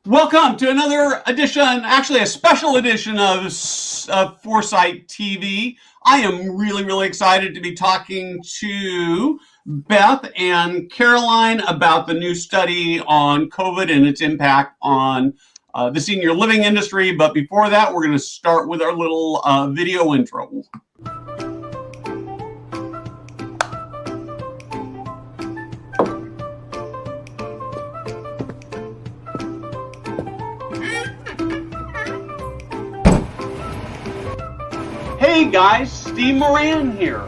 Welcome to another edition, actually a special edition of Foresight TV. I am really excited to be talking to Beth and Caroline about the new study on COVID and its impact on the senior living industry. But before that, we're going to start with our little video intro. Hey guys, Steve Moran here.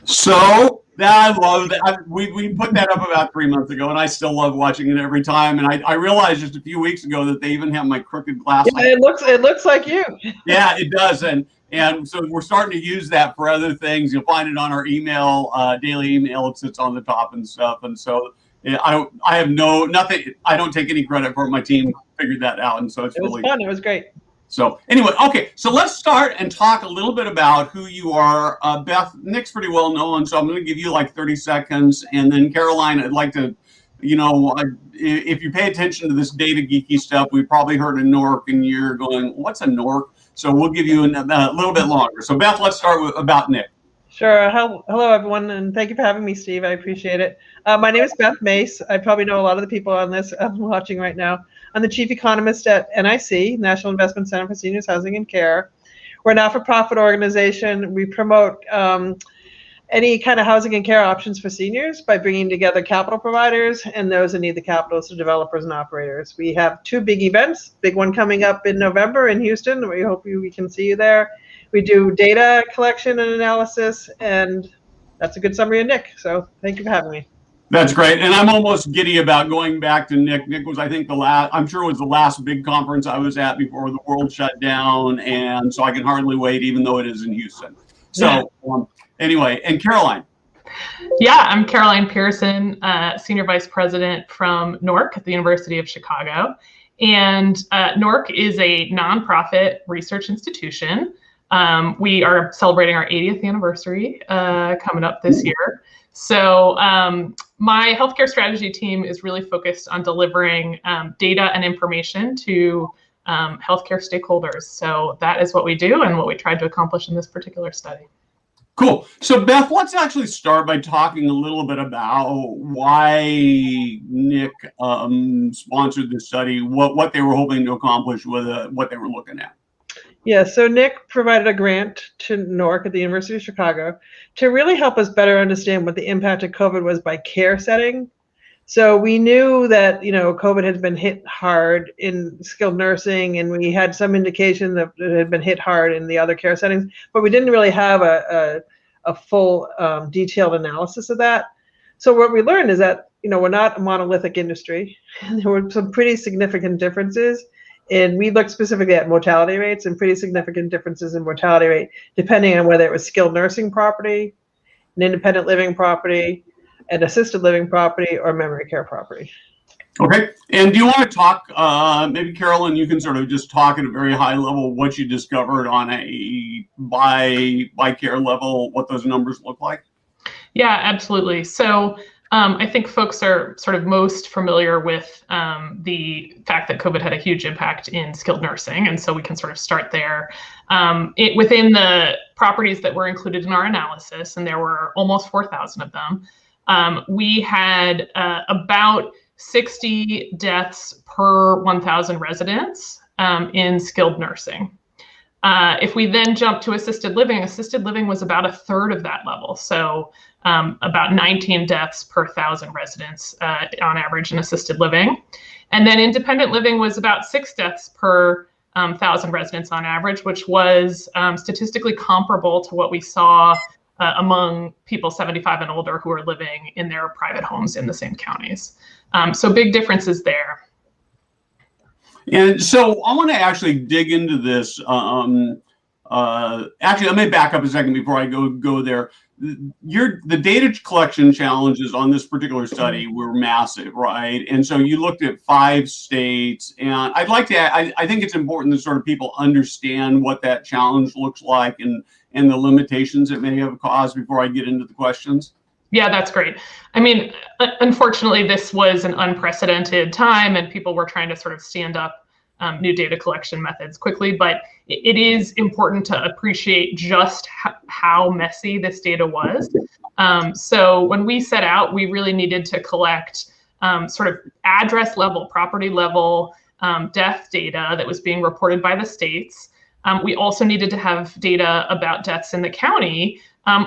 So I love that. We put that up about 3 months ago, and I still love watching it every time. And I realized just a few weeks ago that they even have my crooked glasses. Yeah, it looks like you. Yeah, it does, and so we're starting to use that for other things. You'll find it on our email, daily email. It sits on the top and stuff. And so I have nothing. I don't take any credit for it. My team figured that out, and so it was fun. It was great. So anyway, okay, so let's start and talk a little bit about who you are. Beth, Nick's pretty well known, so I'm going to give you like 30 seconds. And then Caroline, I'd like to, if you pay attention to this data geeky stuff, we probably heard a NORC and you're going, what's a NORC? So we'll give you a little bit longer. So Beth, let's start about Nick. Sure. Hello, everyone, and thank you for having me, Steve. I appreciate it. My name is Beth Mace. I probably know a lot of the people on this watching right now. I'm the chief economist at NIC, National Investment Center for Seniors Housing and Care. We're a not-for-profit organization. We promote any kind of housing and care options for seniors by bringing together capital providers and those that need the capital, so developers and operators. We have two big events, big one coming up in November in Houston. We hope we can see you there. We do data collection and analysis, and that's a good summary of Nick. So thank you for having me. That's great. And I'm almost giddy about going back to Nick. Nick was, I think, I'm sure it was the last big conference I was at before the world shut down. And so I can hardly wait, even though it is in Houston. So anyway, and Caroline. Yeah, I'm Caroline Pearson, Senior Vice President from NORC at the University of Chicago. And NORC is a nonprofit research institution. We are celebrating our 80th anniversary coming up this year. So my healthcare strategy team is really focused on delivering data and information to healthcare stakeholders. So that is what we do and what we tried to accomplish in this particular study. Cool. So Beth, let's actually start by talking a little bit about why Nick sponsored this study, what they were hoping to accomplish with what they were looking at. Yeah, so Nick provided a grant to NORC at the University of Chicago to really help us better understand what the impact of COVID was by care setting. So we knew that, COVID had been hit hard in skilled nursing, and we had some indication that it had been hit hard in the other care settings, but we didn't really have a full detailed analysis of that. So what we learned is that, we're not a monolithic industry. There were some pretty significant differences. And we looked specifically at mortality rates and pretty significant differences in mortality rate, depending on whether it was skilled nursing property, an independent living property, an assisted living property, or memory care property. Okay. And do you want to talk, maybe Caroline, you can sort of just talk at a very high level what you discovered on a by care level, what those numbers look like? Yeah, absolutely. So I think folks are sort of most familiar with the fact that COVID had a huge impact in skilled nursing, and so we can sort of start there. Within the properties that were included in our analysis, and there were almost 4,000 of them, we had about 60 deaths per 1,000 residents in skilled nursing. If we then jump to assisted living was about a third of that level. So about 19 deaths per 1,000 residents on average in assisted living. And then independent living was about 6 deaths per 1,000 residents on average, which was statistically comparable to what we saw among people 75 and older who are living in their private homes in the same counties. So big differences there. And so I want to actually dig into this actually, let me back up a second before I go there. The data collection challenges on this particular study were massive, right? And so you looked at 5 states, and I think it's important that sort of people understand what that challenge looks like and the limitations it may have caused before I get into the questions. Yeah, that's great. I mean, unfortunately, this was an unprecedented time, and people were trying to sort of stand up new data collection methods quickly, but it is important to appreciate just how messy this data was. So when we set out, we really needed to collect sort of address level, property level death data that was being reported by the states. We also needed to have data about deaths in the county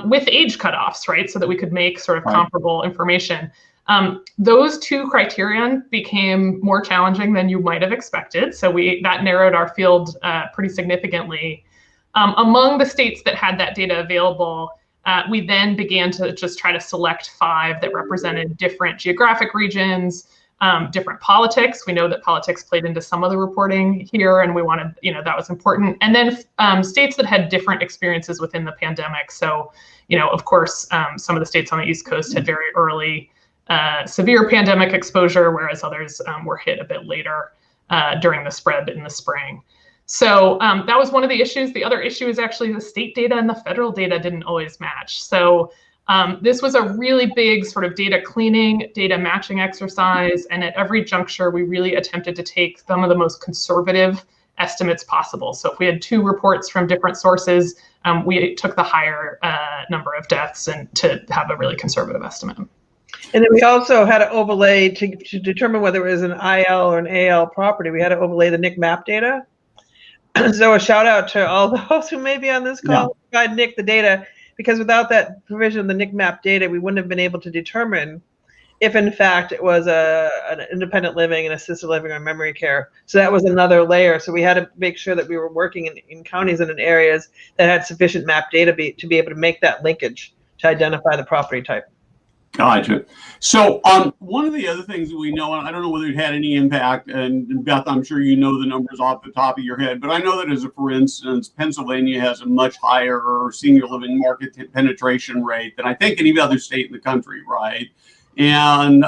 with age cutoffs, right? So that we could make sort of comparable information. Those 2 criterion became more challenging than you might have expected. So that narrowed our field pretty significantly. Among the states that had that data available, we then began to just try to select 5 that represented different geographic regions, different politics. We know that politics played into some of the reporting here, and we wanted, that was important. And then states that had different experiences within the pandemic. So, of course, some of the states on the East Coast had very early severe pandemic exposure, whereas others were hit a bit later during the spread in the spring. So that was one of the issues. The other issue is actually the state data and the federal data didn't always match. So this was a really big sort of data cleaning, data matching exercise. And at every juncture, we really attempted to take some of the most conservative estimates possible. So if we had 2 reports from different sources, we took the higher number of deaths and to have a really conservative estimate. And then we also had to overlay to determine whether it was an IL or an AL property. We had to overlay the NIC map data. So a shout out to all those who may be on this call, provide NIC the data, because without that provision of the NIC map data, we wouldn't have been able to determine if in fact it was an independent living, an assisted living, or memory care. So that was another layer. So we had to make sure that we were working in counties and in areas that had sufficient map data to be able to make that linkage to identify the property type. Gotcha. So one of the other things that we know, and I don't know whether it had any impact, and Beth, I'm sure you know the numbers off the top of your head, but I know that for instance, Pennsylvania has a much higher senior living market penetration rate than I think any other state in the country, right? And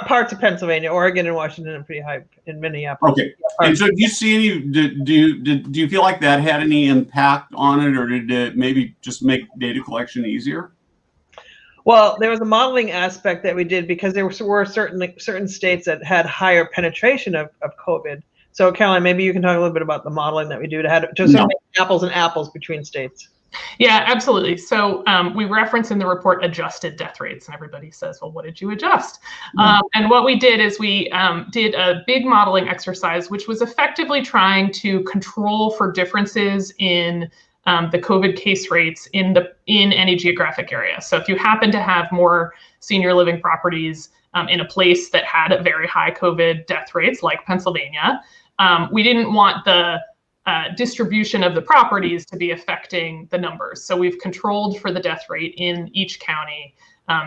parts of Pennsylvania, Oregon, and Washington are pretty high, in Minneapolis. Okay. And so do you see any, do you feel like that had any impact on it, or did it maybe just make data collection easier? Well, there was a modeling aspect that we did because there were certain states that had higher penetration of COVID. So Caroline, maybe you can talk a little bit about the modeling that we do to sort of make apples and apples between states. Yeah, absolutely. So we reference in the report adjusted death rates, and everybody says, well, what did you adjust? And what we did is we did a big modeling exercise, which was effectively trying to control for differences in the COVID case rates in any geographic area. So if you happen to have more senior living properties in a place that had a very high COVID death rates, like Pennsylvania, we didn't want the distribution of the properties to be affecting the numbers. So we've controlled for the death rate in each county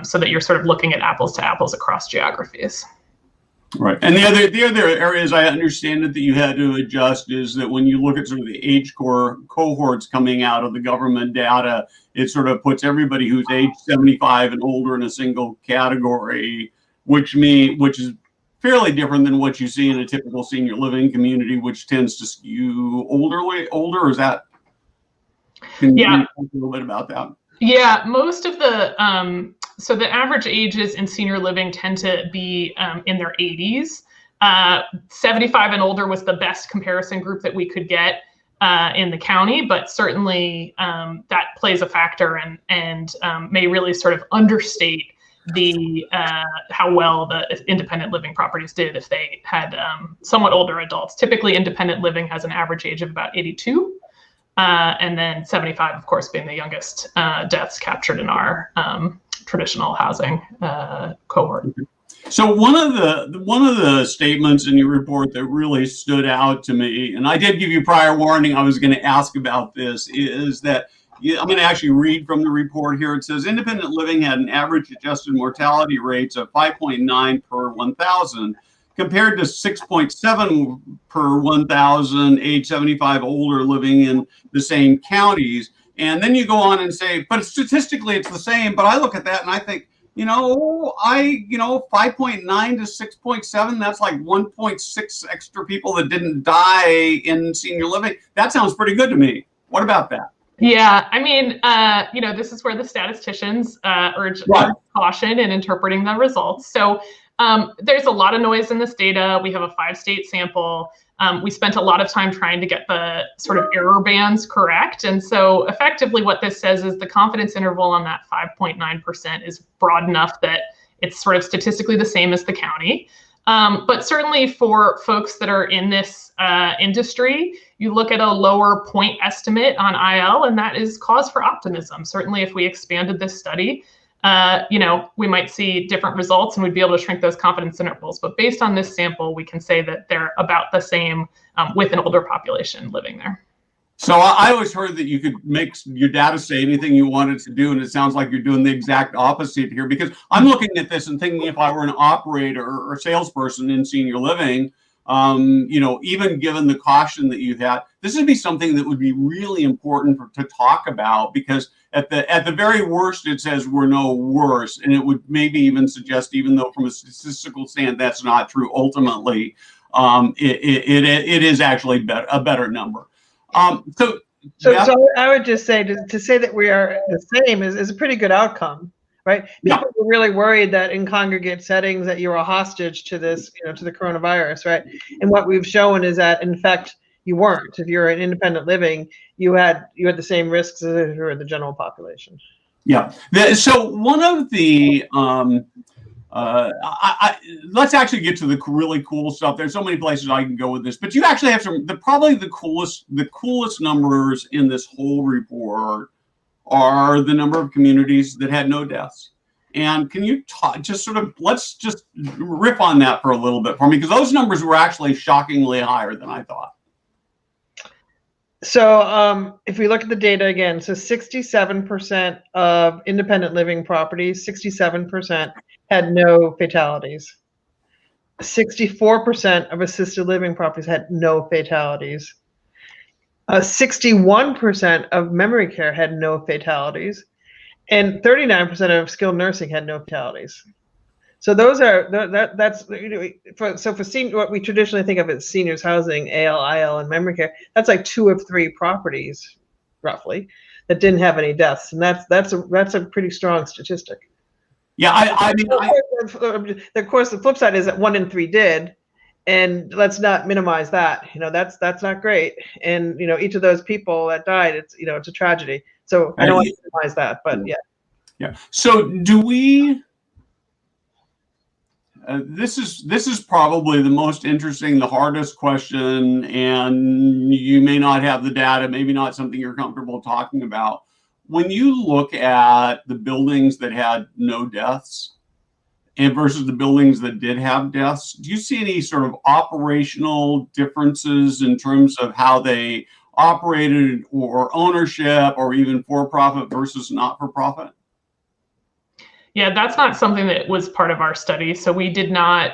so that you're sort of looking at apples to apples across geographies. Right. And the other areas I understand that you had to adjust is that when you look at sort of the age cohorts coming out of the government data, it sort of puts everybody who's age 75 and older in a single category, which is fairly different than what you see in a typical senior living community, which tends to skew older. Is that? Can you talk a little bit about that? Yeah, most of the so the average ages in senior living tend to be in their 80s. 75 and older was the best comparison group that we could get in the county, but certainly that plays a factor and may really sort of understate the how well the independent living properties did if they had somewhat older adults. Typically, independent living has an average age of about 82. And then 75, of course, being the youngest deaths captured in our traditional housing cohort. So one of the statements in your report that really stood out to me, and I did give you prior warning I was going to ask about this, is that I'm going to actually read from the report here. It says independent living had an average adjusted mortality rates of 5.9 per 1,000, compared to 6.7 per 1,000 age 75 older living in the same counties. And then you go on and say, but statistically it's the same. But I look at that and I think, 5.9 to 6.7, that's like 1.6 extra people that didn't die in senior living. That sounds pretty good to me. What about that? Yeah, I mean, this is where the statisticians urge caution in interpreting the results. So there's a lot of noise in this data. We have a 5-state sample. We spent a lot of time trying to get the sort of error bands correct. And so effectively what this says is the confidence interval on that 5.9% is broad enough that it's sort of statistically the same as the county. But certainly for folks that are in this industry, you look at a lower point estimate on IL, and that is cause for optimism. Certainly if we expanded this study, we might see different results and we'd be able to shrink those confidence intervals. But based on this sample, we can say that they're about the same with an older population living there. So I always heard that you could make your data say anything you wanted to do, and it sounds like you're doing the exact opposite here, because I'm looking at this and thinking if I were an operator or salesperson in senior living, even given the caution that you had, this would be something that would be really important to talk about, because at the very worst, it says we're no worse, and it would maybe even suggest, even though from a statistical stand that's not true, ultimately, it is actually a better number. So I would just say to say that we are the same is a pretty good outcome, right? People were really worried that in congregate settings that you were a hostage to this, to the coronavirus, right? And what we've shown is that in fact you weren't. If you're in independent living, you had the same risks as if you were the general population. Yeah. So one of the let's actually get to the really cool stuff. There's so many places I can go with this, but you actually have probably the coolest numbers in this whole report are the number of communities that had no deaths. And can you let's just riff on that for a little bit for me, because those numbers were actually shockingly higher than I thought. So if we look at the data again, so 67% of independent living properties, 67% had no fatalities. 64% of assisted living properties had no fatalities. 61% of memory care had no fatalities, and 39% of skilled nursing had no fatalities. So those are for senior, what we traditionally think of as seniors housing, AL, IL, and memory care. That's like 2 of 3 properties, roughly, that didn't have any deaths, and that's a pretty strong statistic. Yeah, I mean, of course, the flip side is that 1 in 3 did, and let's not minimize that. That's not great, and each of those people that died, it's it's a tragedy. So I don't want to minimize that, but yeah. Yeah. So do we? This is probably the most interesting, the hardest question, and you may not have the data, maybe not something you're comfortable talking about. When you look at the buildings that had no deaths and versus the buildings that did have deaths, do you see any sort of operational differences in terms of how they operated, or ownership, or even for-profit versus not-for-profit? Yeah, that's not something that was part of our study. So we did not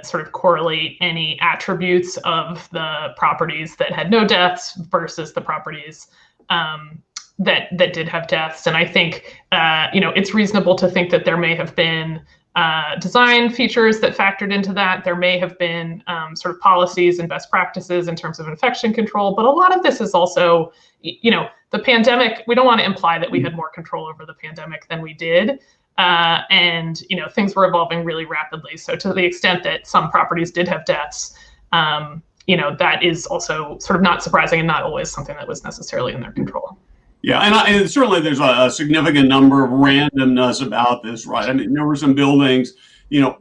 sort of correlate any attributes of the properties that had no deaths versus the properties that did have deaths. And I think, it's reasonable to think that there may have been design features that factored into that. There may have been sort of policies and best practices in terms of infection control. But a lot of this is also, the pandemic, we don't want to imply that we had more control over the pandemic than we did. And things were evolving really rapidly. So to the extent that some properties did have deaths, that is also sort of not surprising and not always something that was necessarily in their control. Yeah, and certainly there's a significant number of randomness about this, right? I mean, there were some buildings,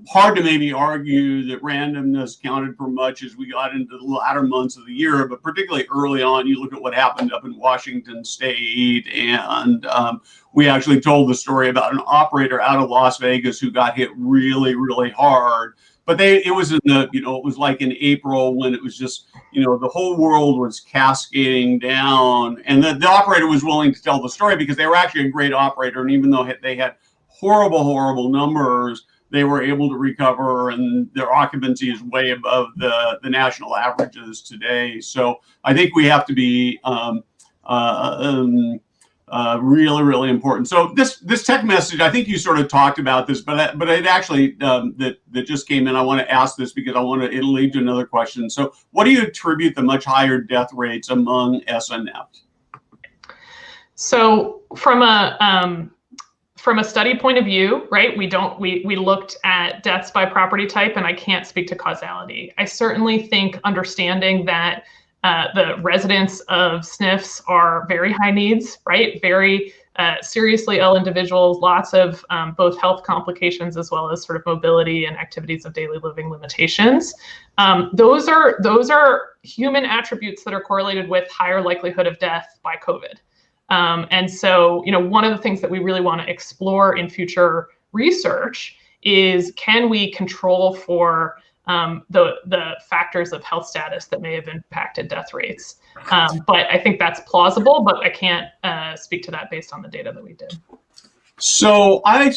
hard to maybe argue that randomness counted for much as we got into the latter months of the year, but particularly early on, you look at what happened up in Washington State, and we actually told the story about an operator out of Las Vegas who got hit really, really hard. But it was in the, it was like in April when it was just, the whole world was cascading down, and the operator was willing to tell the story because they were actually a great operator. And even though they had horrible, horrible numbers, they were able to recover, and their occupancy is way above the national averages today. So I think we have to be really, really important. So this tech message, I think you sort of talked about this, but it actually that just came in. I want to ask this because it'll lead to another question. So what do you attribute the much higher death rates among SNF? So from a study point of view, right, we looked at deaths by property type, and I can't speak to causality. I certainly think understanding that the residents of SNFs are very high needs, right? Very seriously ill individuals, lots of both health complications as well as sort of mobility and activities of daily living limitations. Those are human attributes that are correlated with higher likelihood of death by COVID. And so, one of the things that we really want to explore in future research is, can we control for the factors of health status that may have impacted death rates? But I think that's plausible, but I can't speak to that based on the data that we did. So I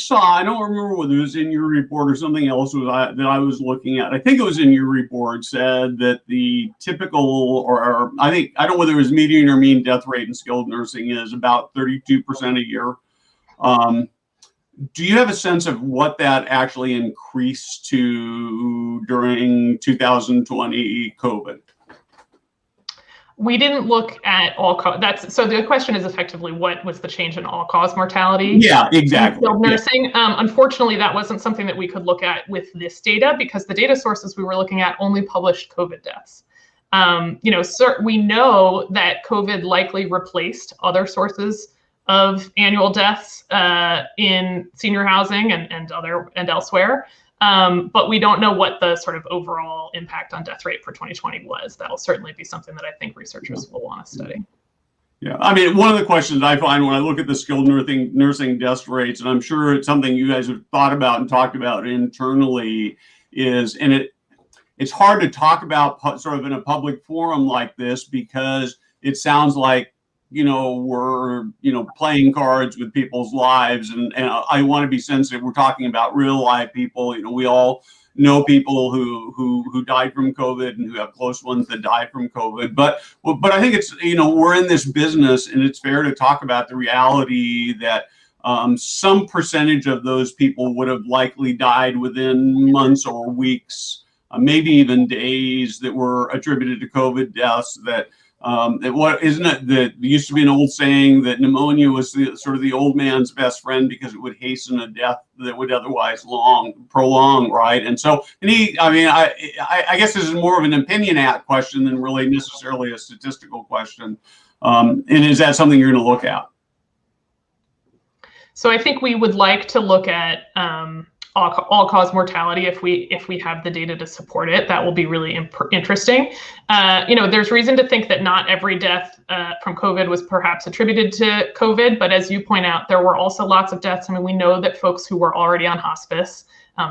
don't remember whether it was in your report or something else that I was looking at. I think it was in your report, said that the typical, or I don't know whether it was median or mean death rate in skilled nursing is about 32% a year. Do you have a sense of what that actually increased to during 2020 COVID? We didn't look at all-cause. So the question is effectively, what was the change in all-cause mortality? Yeah, exactly. In skilled nursing. Unfortunately, that wasn't something that we could look at with this data, because the data sources we were looking at only published COVID deaths. We know that COVID likely replaced other sources of annual deaths in senior housing and elsewhere. But we don't know what the sort of overall impact on death rate for 2020 was. That will certainly be something that I think researchers will want to study. Yeah, I mean, one of the questions I find when I look at the skilled nursing death rates, and I'm sure it's something you guys have thought about and talked about internally, is, and it's hard to talk about sort of in a public forum like this, because it sounds like, we're, playing cards with people's lives. And I want to be sensitive. We're talking about real live people. We all know people who died from COVID and who have close ones that died from COVID. But I think it's, we're in this business, and it's fair to talk about the reality that some percentage of those people would have likely died within months or weeks, maybe even days, that were attributed to COVID deaths. What isn't it that used to be an old saying that pneumonia was sort of the old man's best friend, because it would hasten a death that would otherwise prolong, right? And so, I guess this is more of an opinion question than really necessarily a statistical question. And is that something you're going to look at? So I think we would like to look at all-cause mortality if we have the data to support it. That will be really interesting. There's reason to think that not every death from COVID was perhaps attributed to COVID, but as you point out, there were also lots of deaths. We know that folks who were already on hospice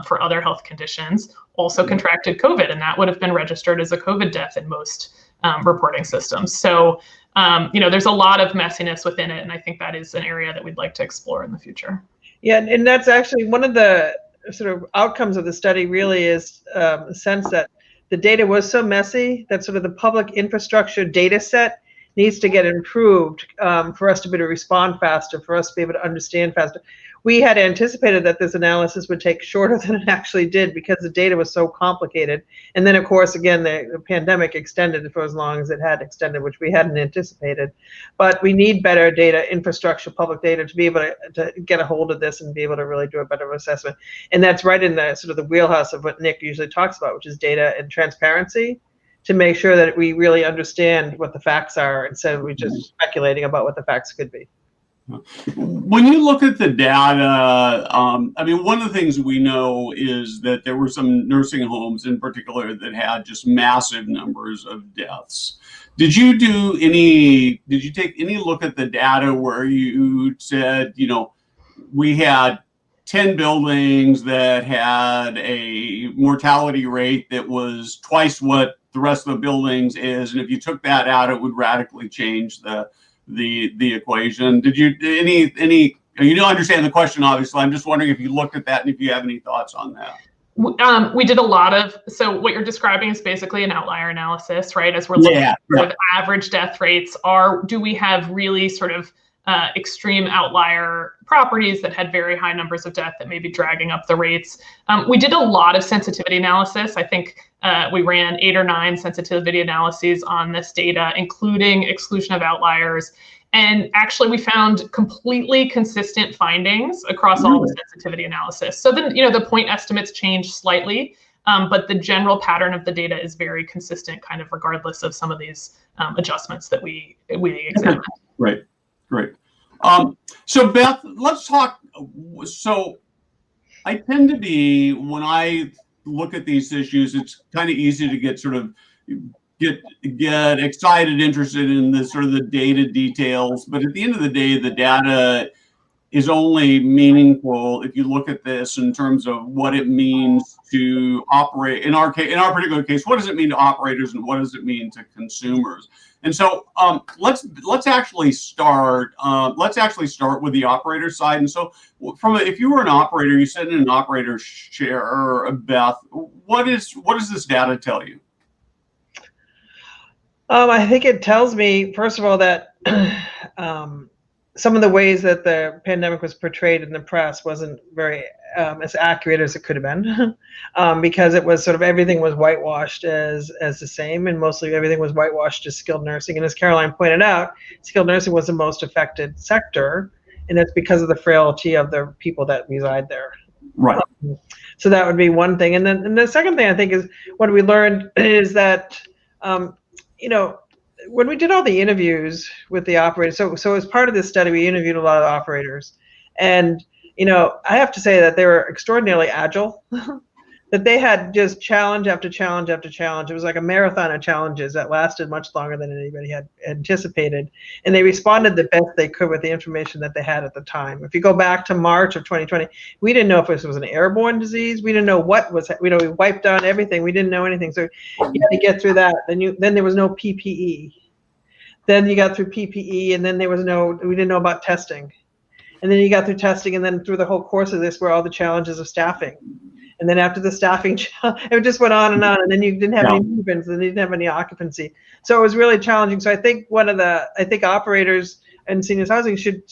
for other health conditions also contracted COVID, and that would have been registered as a COVID death in most reporting systems. So, there's a lot of messiness within it, and I think that is an area that we'd like to explore in the future. Yeah, and that's actually one of the sort of outcomes of the study, really is a sense that the data was so messy that sort of the public infrastructure data set needs to get improved for us to be able to respond faster, for us to be able to understand faster. We had anticipated that this analysis would take shorter than it actually did, because the data was so complicated. And then, of course, again, the pandemic extended it for as long as it had extended, which we hadn't anticipated. But we need better data infrastructure, public data, to be able to get a hold of this and be able to really do a better assessment. And that's right in the sort of the wheelhouse of what Nick usually talks about, which is data and transparency, to make sure that we really understand what the facts are, instead of we just speculating about what the facts could be. When you look at the data, one of the things we know is that there were some nursing homes in particular that had just massive numbers of deaths. Did you take any look at the data where you said, we had 10 buildings that had a mortality rate that was twice what the rest of the buildings is, and if you took that out, it would radically change the equation? Did you any You don't understand the question, obviously. I'm just wondering if you looked at that and if you have any thoughts on that. We did a lot of, so what you're describing is basically an outlier analysis, right? As we're looking at sort of average death rates, do we have really sort of extreme outlier properties that had very high numbers of death that may be dragging up the rates? We did a lot of sensitivity analysis. I think we ran 8 or 9 sensitivity analyses on this data, including exclusion of outliers. And actually, we found completely consistent findings across all the sensitivity analysis. So then, the point estimates change slightly, but the general pattern of the data is very consistent, kind of regardless of some of these adjustments that we examined. Right, great. So Beth, let's talk. So I tend to be, when I look at these issues, it's kind of easy to get sort of get excited, interested in the sort of the data details. But at the end of the day, the data is only meaningful if you look at this in terms of what it means to operate. In our particular case, what does it mean to operators and what does it mean to consumers? And so let's actually start. Let's actually start with the operator side. And so, if you were an operator, you sit in an operator's chair, Beth. What does this data tell you? I think it tells me, first of all, that some of the ways that the pandemic was portrayed in the press wasn't very as accurate as it could have been, because it was sort of everything was whitewashed as the same, and mostly everything was whitewashed as skilled nursing. And as Caroline pointed out, skilled nursing was the most affected sector, and that's because of the frailty of the people that reside there. Right. So that would be one thing. And then the second thing I think is what we learned is that when we did all the interviews with the operators, so as part of this study, we interviewed a lot of operators, and I have to say that they were extraordinarily agile. That they had just challenge after challenge after challenge. It was like a marathon of challenges that lasted much longer than anybody had anticipated, and they responded the best they could with the information that they had at the time. If you go back to March of 2020, we didn't know if this was an airborne disease. We didn't know what was. We wiped down everything. We didn't know anything. So you had to get through that. Then there was no PPE. Then you got through PPE, and then we didn't know about testing. And then you got through testing, and then through the whole course of this were all the challenges of staffing. And then after the staffing, it just went on, and then you didn't have any movements, and you didn't have any occupancy. So it was really challenging. So I think operators and seniors housing should,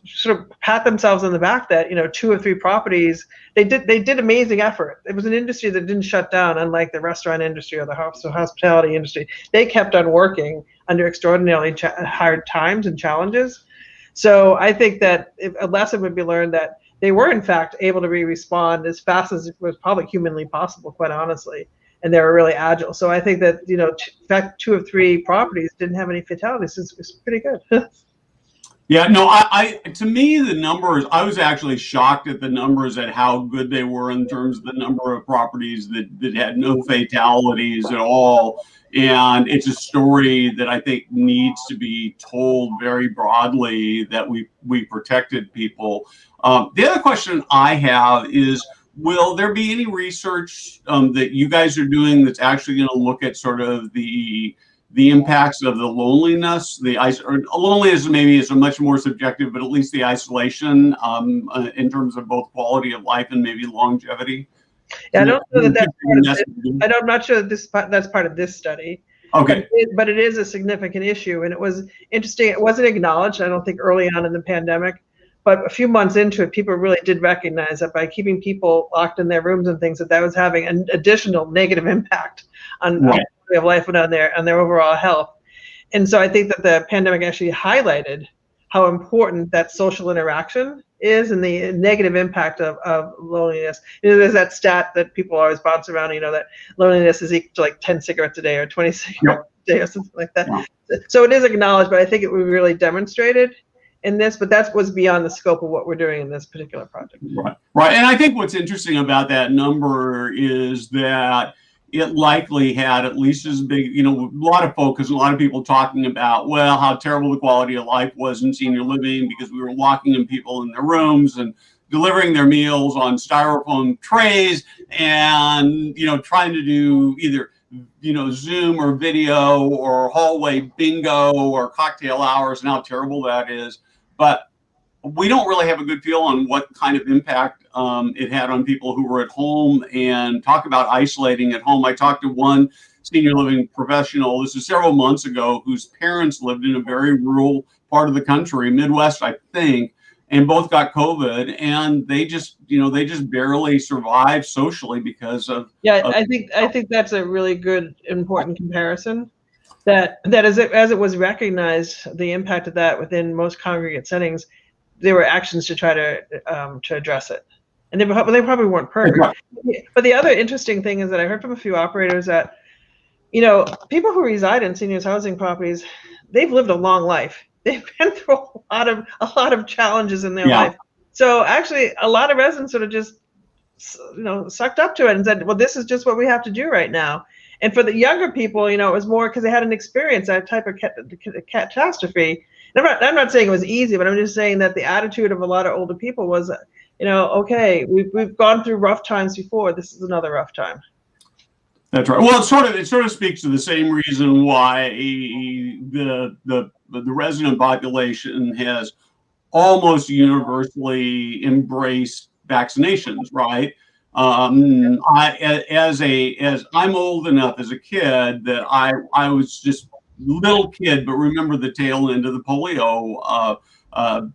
sort of pat themselves on the back that 2 or 3 properties, they did amazing effort. It was an industry that didn't shut down, unlike the restaurant industry or the hospitality industry. They kept on working under extraordinarily hard times and challenges. So I think that a lesson would be learned that they were in fact able to respond as fast as it was probably humanly possible, quite honestly, and they were really agile. So I think that in fact 2 of 3 properties didn't have any fatalities. It's pretty good. Yeah, no, to me, the numbers, I was actually shocked at the numbers at how good they were in terms of the number of properties that had no fatalities at all. And it's a story that I think needs to be told very broadly, that we protected people. The other question I have is, will there be any research that you guys are doing that's actually going to look at sort of the impacts of the loneliness, loneliness maybe is a much more subjective, but at least the isolation in terms of both quality of life and maybe longevity? Yeah, I don't know that's part of this. I'm not sure that that's part of this study. Okay. But it is a significant issue, and it was interesting. It wasn't acknowledged, I don't think, early on in the pandemic, but a few months into it, people really did recognize that by keeping people locked in their rooms and things, that was having an additional negative impact on quality of life and on their overall health. And so I think that the pandemic actually highlighted how important that social interaction is and the negative impact of loneliness. There's that stat that people always bounce around, that loneliness is equal to like 10 cigarettes a day or 20 cigarettes a day or something like that. So it is acknowledged, but I think it was really demonstrated in this, but that was beyond the scope of what we're doing in this particular project. Right. And I think what's interesting about that number is that it likely had at least as big, a lot of focus, a lot of people talking about, well, how terrible the quality of life was in senior living because we were locking in people in their rooms and delivering their meals on styrofoam trays and, trying to do either, Zoom or video or hallway bingo or cocktail hours and how terrible that is. But we don't really have a good feel on what kind of impact it had on people who were at home, and talk about isolating at home. I talked to one senior living professional, this is several months ago, whose parents lived in a very rural part of the country, Midwest, I think, and both got COVID, and they just barely survived socially because of. Yeah, I think that's a really good, important comparison. That as it was recognized, the impact of that within most congregate settings, there were actions to try to address it, and they probably weren't perfect. But the other interesting thing is that I heard from a few operators that, people who reside in seniors housing properties, they've lived a long life. They've been through a lot of challenges in their life. So actually, a lot of residents sort of just, sucked up to it and said, well, this is just what we have to do right now. And for the younger people, it was more because they hadn't experienced that type of catastrophe. And I'm not saying it was easy, but I'm just saying that the attitude of a lot of older people was, okay, we've gone through rough times before. This is another rough time. That's right. Well, it sort of speaks to the same reason why the resident population has almost universally embraced vaccinations, right? As I'm old enough as a kid that I was just little kid, but remember the tail end of the polio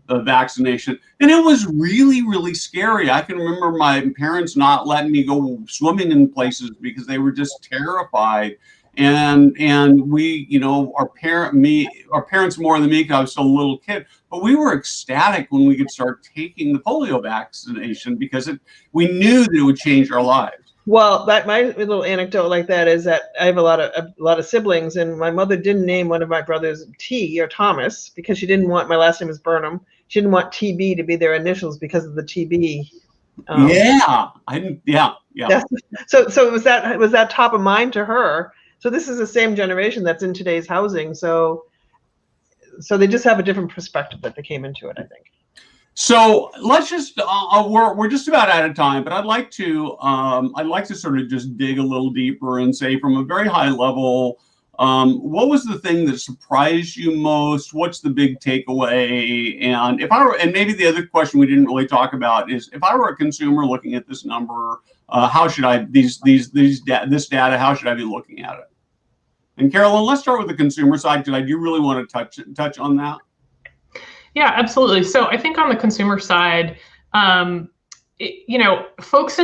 vaccination, and it was really, really scary. I can remember my parents not letting me go swimming in places because they were just terrified. And we, our parents more than me, because I was still a little kid, but we were ecstatic when we could start taking the polio vaccination because we knew that it would change our lives. Well, my little anecdote like that is that I have a lot of siblings, and my mother didn't name one of my brothers T or Thomas because she didn't want, my last name is Burnham. She didn't want TB to be their initials because of the TB. I didn't. Yeah. So was that top of mind to her? So this is the same generation that's in today's housing. So they just have a different perspective that they came into it, I think. So let's just we're just about out of time, but I'd like to sort of just dig a little deeper and say, from a very high level, what was the thing that surprised you most? What's the big takeaway? And and maybe the other question we didn't really talk about is, if I were a consumer looking at this number, how should I this data? How should I be looking at it? And Caroline, let's start with the consumer side, because I do really want to touch on that. Yeah, absolutely. So I think on the consumer side, folks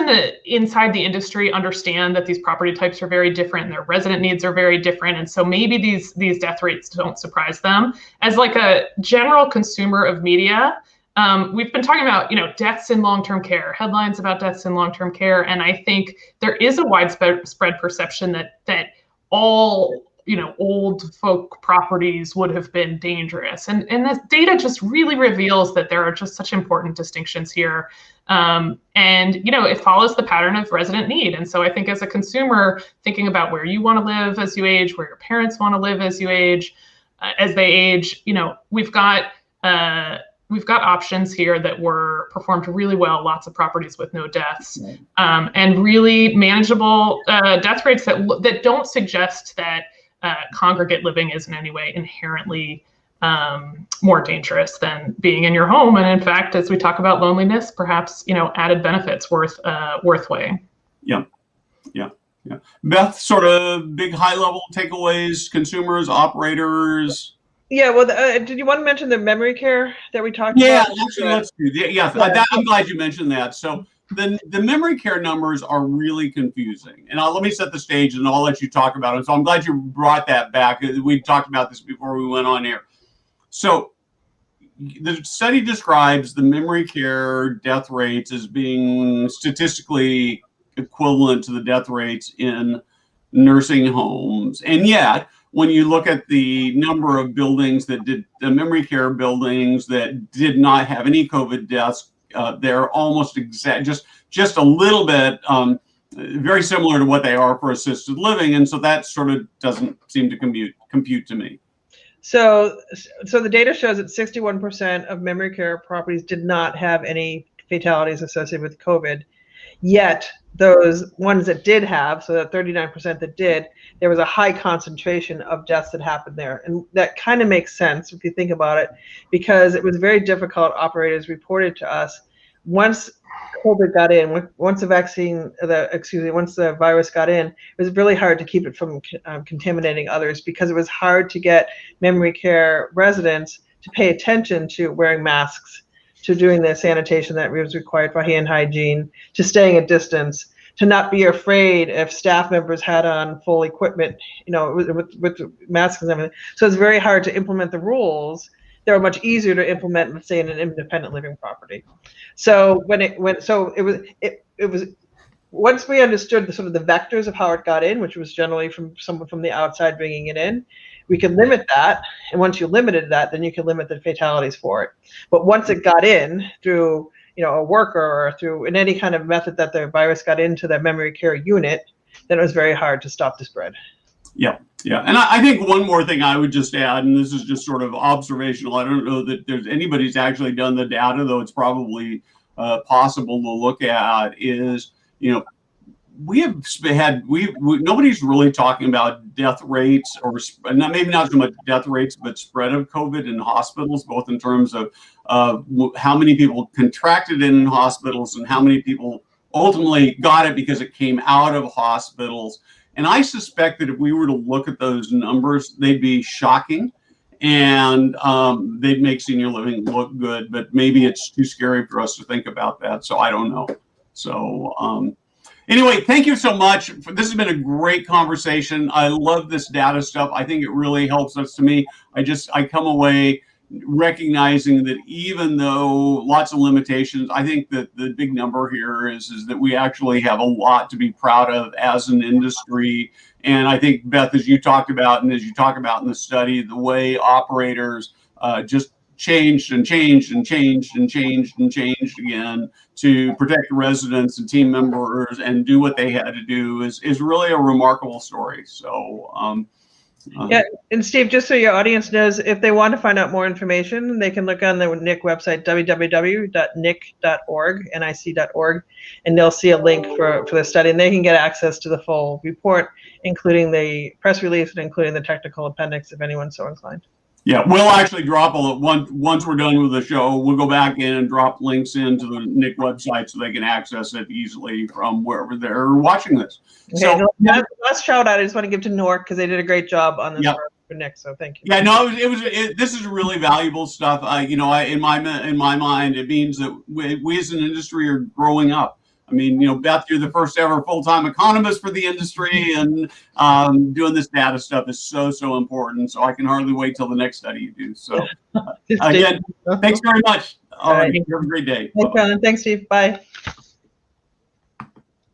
inside the industry understand that these property types are very different and their resident needs are very different. And so maybe these death rates don't surprise them. As like a general consumer of media, we've been talking about, deaths in long-term care, headlines about deaths in long-term care. And I think there is a widespread perception that all old folk properties would have been dangerous. And this data just really reveals that there are just such important distinctions here. And, it follows the pattern of resident need. And so I think as a consumer, thinking about where you want to live as you age, where your parents want to live as you age, as they age, we've got options here that were performed really well, lots of properties with no deaths, and really manageable death rates that don't suggest that congregate living is in any way inherently more dangerous than being in your home. And in fact, as we talk about loneliness, perhaps, added benefits worth weighing. Yeah. Beth, sort of big high level takeaways, consumers, operators. Yeah, well, did you want to mention the memory care that we talked about? Yeah, actually, let's do that. Yeah, I'm glad you mentioned that. So the memory care numbers are really confusing. And let me set the stage, and I'll let you talk about it. So I'm glad you brought that back. We talked about this before we went on air. So the study describes the memory care death rates as being statistically equivalent to the death rates in nursing homes. And yet, when you look at the number of buildings that did, the memory care buildings that did not have any COVID deaths, they're almost exact, just a little bit very similar to what they are for assisted living. And so that sort of doesn't seem to compute to me. So the data shows that 61% of memory care properties did not have any fatalities associated with COVID. Yet those ones that did have, so that 39% that did, there was a high concentration of deaths that happened there. And that kind of makes sense if you think about it, because it was very difficult. Operators reported to us once COVID got in, once the vaccine, once the virus got in, it was really hard to keep it from contaminating others, because it was hard to get memory care residents to pay attention to wearing masks, to doing the sanitation that was required for hand hygiene, to staying a distance, to not be afraid if staff members had on full equipment, with masks and everything. So it's very hard to implement the rules. They're much easier to implement, let's say, in an independent living property. So it was once we understood the sort of the vectors of how it got in, which was generally from someone from the outside bringing it in, we could limit that. And once you limited that, then you can limit the fatalities for it. But once it got in through, a worker or through in any kind of method that the virus got into the memory care unit, then it was very hard to stop the spread. Yeah. Yeah. And I think one more thing I would just add, and this is just sort of observational. I don't know that there's anybody's actually done the data, though it's probably possible to look at, is, we have had, nobody's really talking about death rates, or maybe not so much death rates, but spread of COVID in hospitals, both in terms of how many people contracted it in hospitals and how many people ultimately got it because it came out of hospitals. And I suspect that if we were to look at those numbers, they'd be shocking, and they'd make senior living look good, but maybe it's too scary for us to think about that. So I don't know. So anyway, thank you so much. This has been a great conversation. I love this data stuff. I think it really helps us. To me, I come away recognizing that even though lots of limitations, I think that the big number here is that we actually have a lot to be proud of as an industry. And I think, Beth, as you talked about, and as you talk about in the study, the way operators just changed and changed and changed and changed and changed again to protect residents and team members and do what they had to do is really a remarkable story. So yeah, and Steve, just so your audience knows, if they want to find out more information, they can look on the NIC website, www.nic.org, and they'll see a link for the study, and they can get access to the full report, including the press release and including the technical appendix, if anyone's so inclined. Yeah, we'll actually drop once we're done with the show, we'll go back in and drop links into the NIC website so they can access it easily from wherever they're watching this. Okay, So last shout out I just want to give to NORC, because they did a great job on this for NIC. So thank you. Yeah, no, this is really valuable stuff. In my mind, it means that we as an industry are growing up. I mean, Beth, you're the first ever full-time economist for the industry, and doing this data stuff is so important. So I can hardly wait till the next study you do. So again, thanks very much. All right, have a great day. Thanks, Colin. Thanks, Steve. Bye.